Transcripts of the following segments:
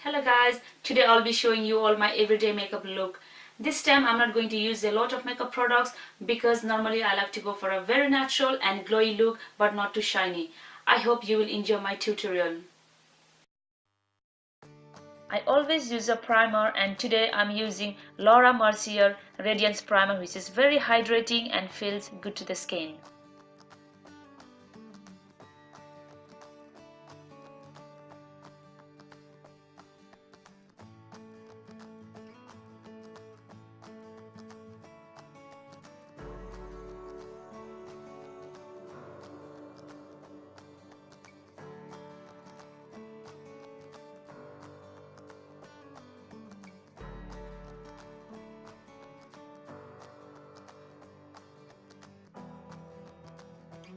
Hello guys, today I'll be showing you all my everyday makeup look. This time I'm not going to use a lot of makeup products because normally I like to go for a very natural and glowy look but not too shiny. I hope you will enjoy my tutorial. I always use a primer and today I'm using Laura Mercier Radiance Primer, which is very hydrating and feels good to the skin.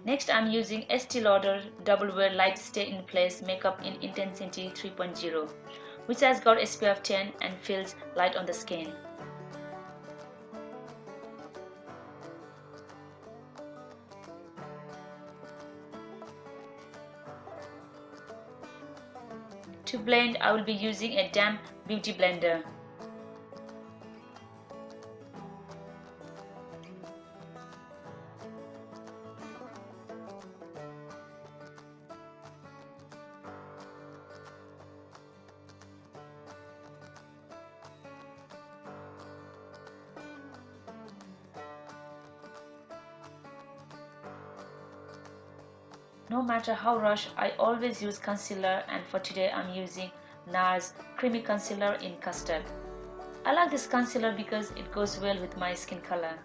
Next I'm using Estee Lauder Double Wear Light Stay in Place Makeup in Intensity 3.0, which has got SPF 10 and feels light on the skin. To blend, I will be using a damp beauty blender. No matter how rushed, I always use concealer, and for today I'm using NARS Creamy Concealer in Custard. I like this concealer because it goes well with my skin color.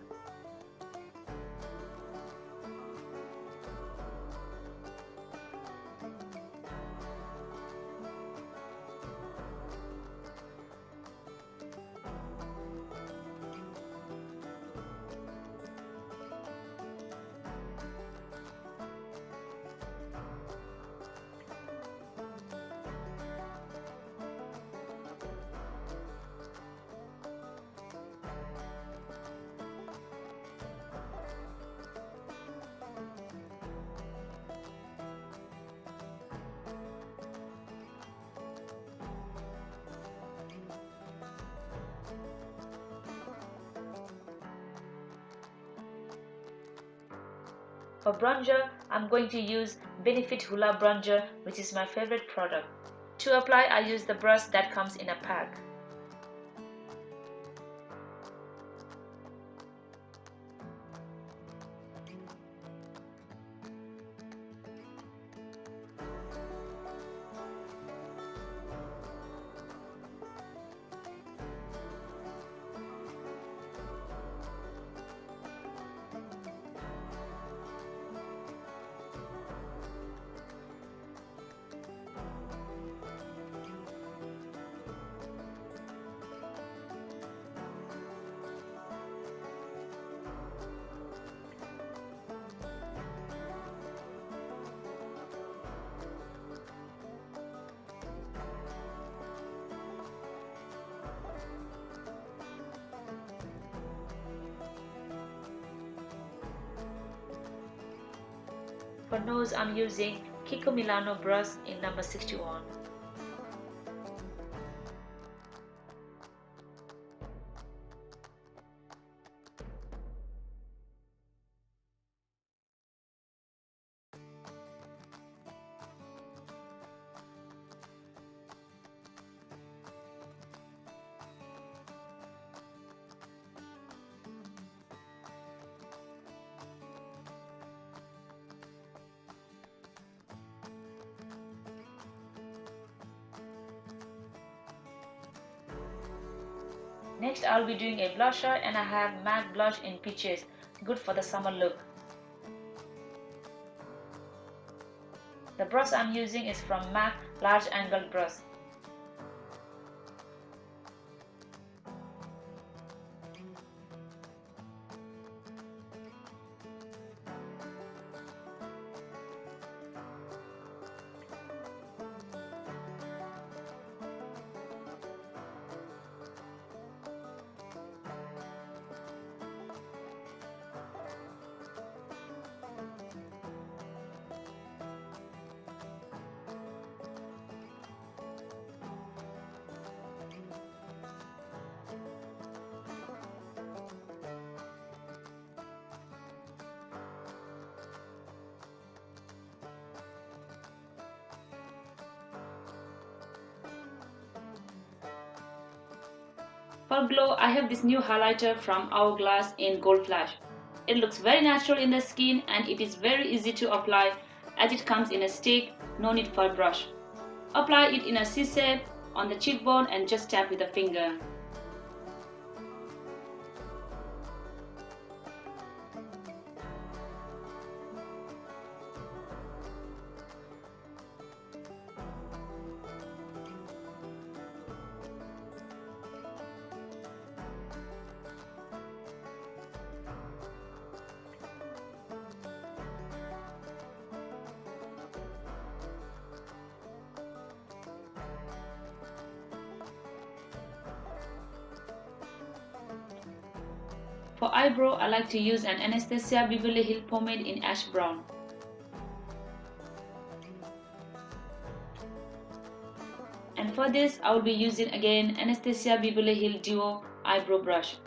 For bronzer, I'm going to use Benefit HOOLA bronzer, which is my favorite product. To apply, I use the brush that comes in a pack. For nose, I'm using Kiko Milano brush in number 61. Next I'll be doing a blusher, and I have MAC blush in Peaches, good for the summer look. The brush I'm using is from MAC Large Angle Brush. For glow, I have this new highlighter from Hourglass in Gold Flash. It looks very natural in the skin and it is very easy to apply as it comes in a stick, no need for a brush. Apply it in a C-shape on the cheekbone and just tap with a finger. For eyebrow, I like to use an Anastasia Beverly Hills pomade in ash brown. And for this, I will be using again Anastasia Beverly Hills Duo eyebrow brush.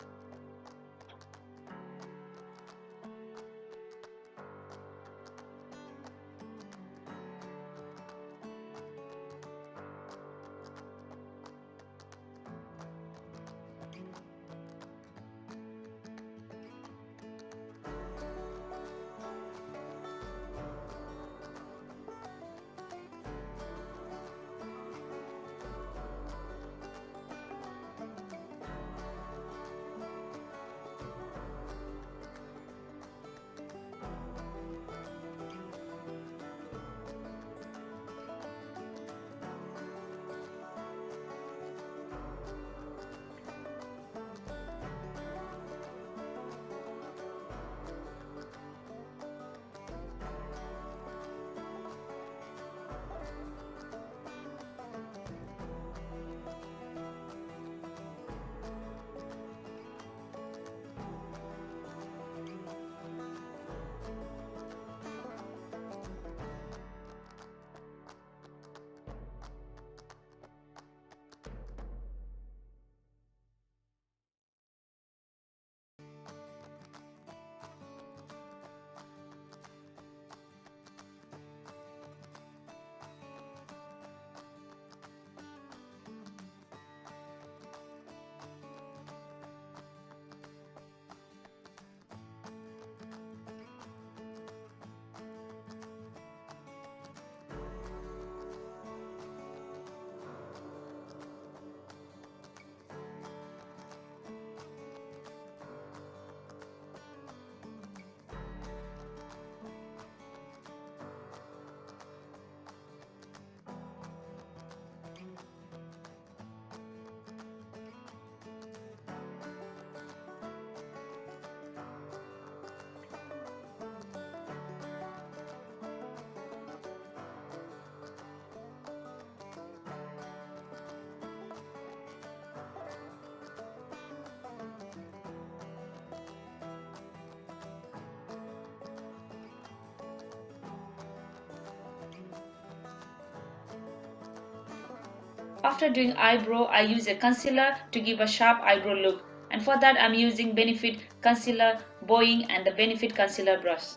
After doing eyebrow, I use a concealer to give a sharp eyebrow look, and for that I'm using Benefit Concealer Bowing and the Benefit Concealer brush.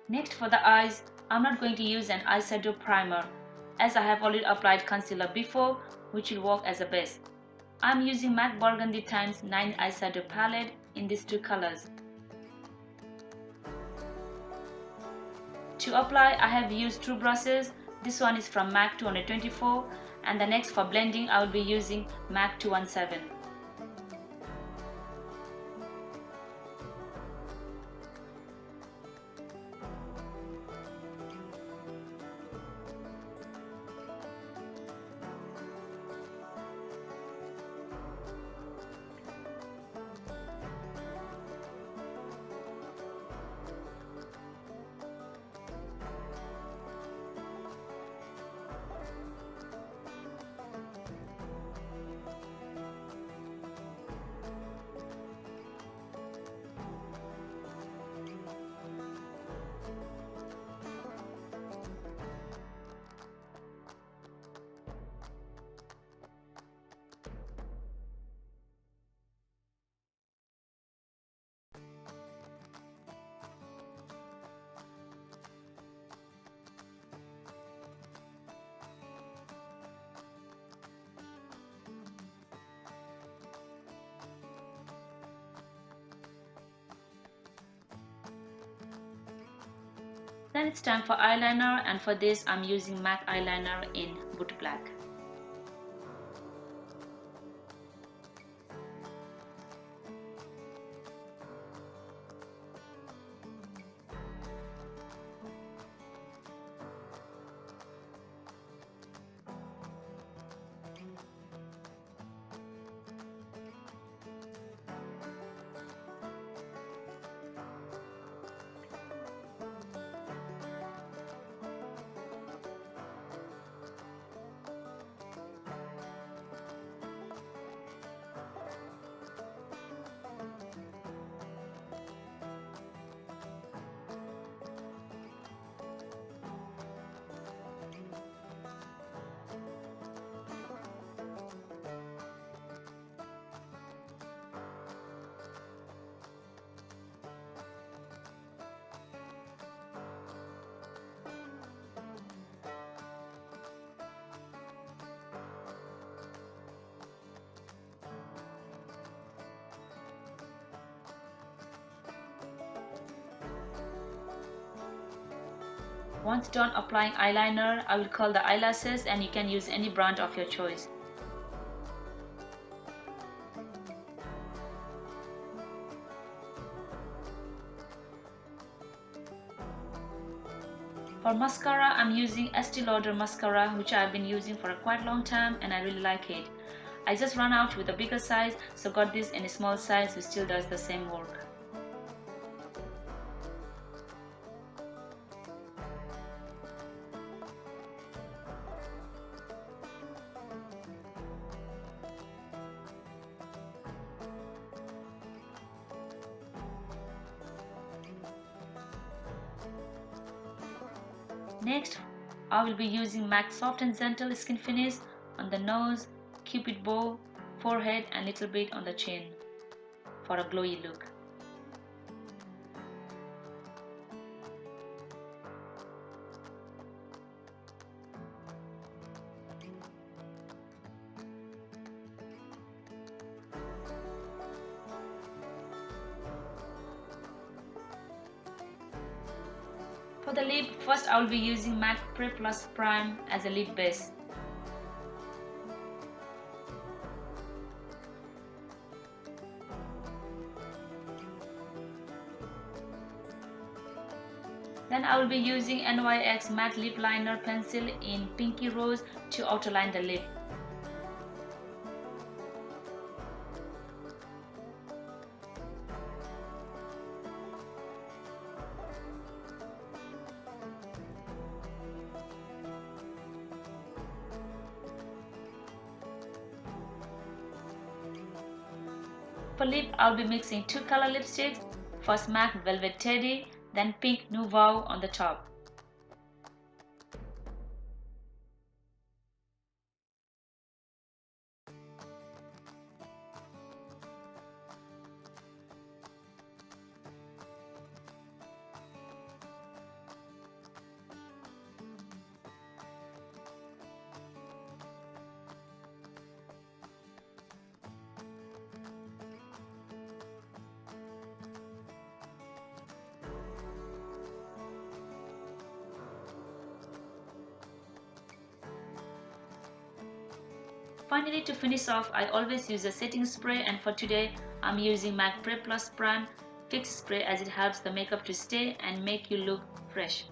Next, for the eyes, I'm not going to use an eyeshadow primer as I have already applied concealer before, which will work as a base. I'm using MAC Burgundy times 9 eyeshadow palette in these two colors. To apply, I have used two brushes. This one is from MAC 224 and the next for blending I will be using MAC 217. Then it's time for eyeliner, and for this I'm using MAC eyeliner in Boot Black. Once done applying eyeliner, I will curl the eyelashes, and you can use any brand of your choice. For mascara, I'm using Estee Lauder mascara, which I've been using for a quite long time and I really like it. I just ran out with a bigger size, so got this in a small size which still does the same work. Next, I will be using MAC Soft and Gentle Skin Finish on the nose, cupid bow, forehead and little bit on the chin for a glowy look. For the lip, first I will be using MAC Pre Plus Prime as a lip base. Then I will be using NYX Matte Lip Liner Pencil in Pinky Rose to outline the lip. For lip, I'll be mixing two color lipsticks, first MAC Velvet Teddy, then pink Nouveau on the top. finally, to finish off, I always use a setting spray, and for today I'm using MAC Prep Plus Prime Fix Spray as it helps the makeup to stay and make you look fresh.